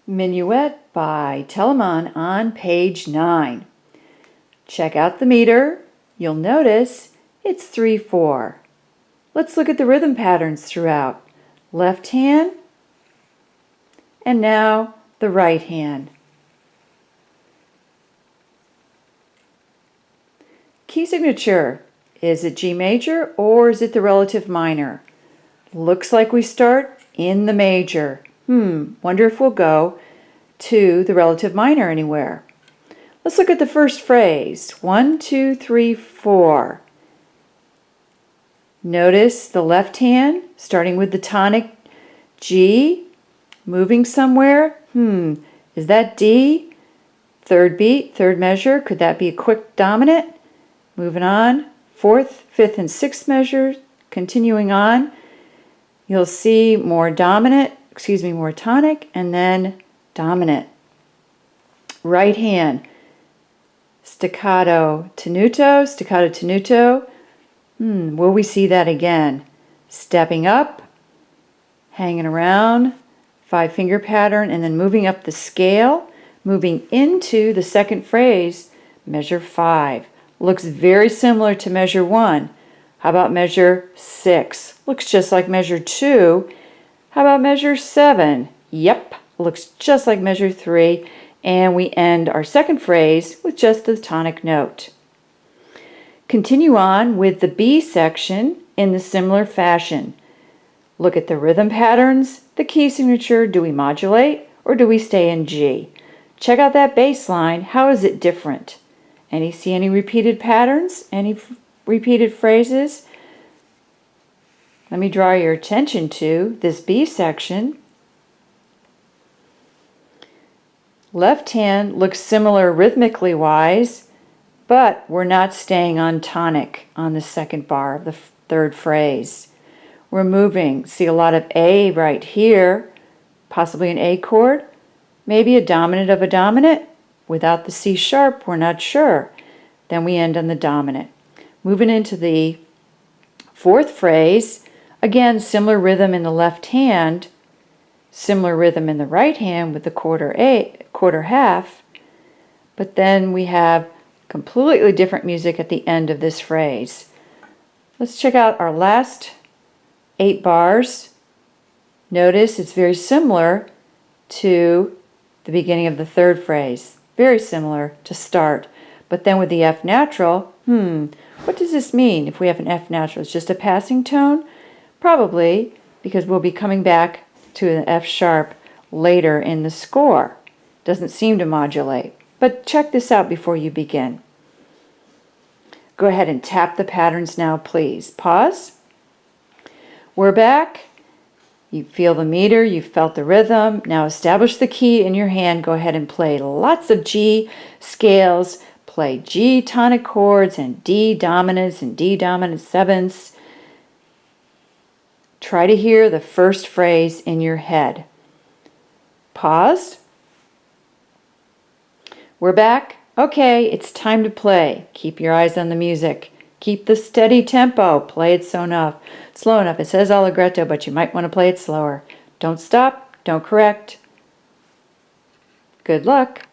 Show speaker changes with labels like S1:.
S1: Minuet by Telemann on page 9. Check out the meter. You'll notice it's 3/4. Let's look at the rhythm patterns throughout. Left hand, and now the right hand. Key signature. Is it G major or is it the relative minor? Looks like we start in the major. Wonder if we'll go to the relative minor anywhere. Let's look at the first phrase. 1, 2, 3, 4. Notice the left hand starting with the tonic G, moving somewhere. Is that D? Third beat, third measure. Could that be a quick dominant? Moving on. Fourth, fifth, and sixth measures. Continuing on. You'll see more tonic, and then dominant. Right hand, staccato, tenuto. Will we see that again? Stepping up, hanging around, 5-finger pattern, and then moving up the scale, moving into the second phrase, measure 5. Looks very similar to measure 1. How about measure 6? Looks just like measure 2. How about measure 7? Yep, looks just like measure 3. And we end our second phrase with just the tonic note. Continue on with the B section in the similar fashion. Look at the rhythm patterns, the key signature. Do we modulate or do we stay in G? Check out that bass line. How is it different? See any repeated patterns? Any repeated phrases? Let me draw your attention to this B section. Left hand looks similar rhythmically wise, but we're not staying on tonic on the second bar of the third phrase. We're moving. See a lot of A right here, possibly an A chord, maybe a dominant of a dominant. Without the C sharp, we're not sure. Then we end on the dominant. Moving into the fourth phrase, again, similar rhythm in the left hand, similar rhythm in the right hand with the quarter half, but then we have completely different music at the end of this phrase. Let's check out our last 8 bars. Notice it's very similar to the beginning of the third phrase. Very similar to start. But then with the F natural, what does this mean if we have an F natural? It's just a passing tone? Probably, because we'll be coming back to an F sharp later in the score. Doesn't seem to modulate. But check this out before you begin. Go ahead and tap the patterns now, please. Pause. We're back. You feel the meter, you felt the rhythm. Now establish the key in your hand. Go ahead and play lots of G scales. Play G tonic chords and D dominants and D dominant sevenths. Try to hear the first phrase in your head. Pause. We're back. Okay, it's time to play. Keep your eyes on the music. Keep the steady tempo. Play it slow enough. It says allegretto, but you might want to play it slower. Don't stop. Don't correct. Good luck.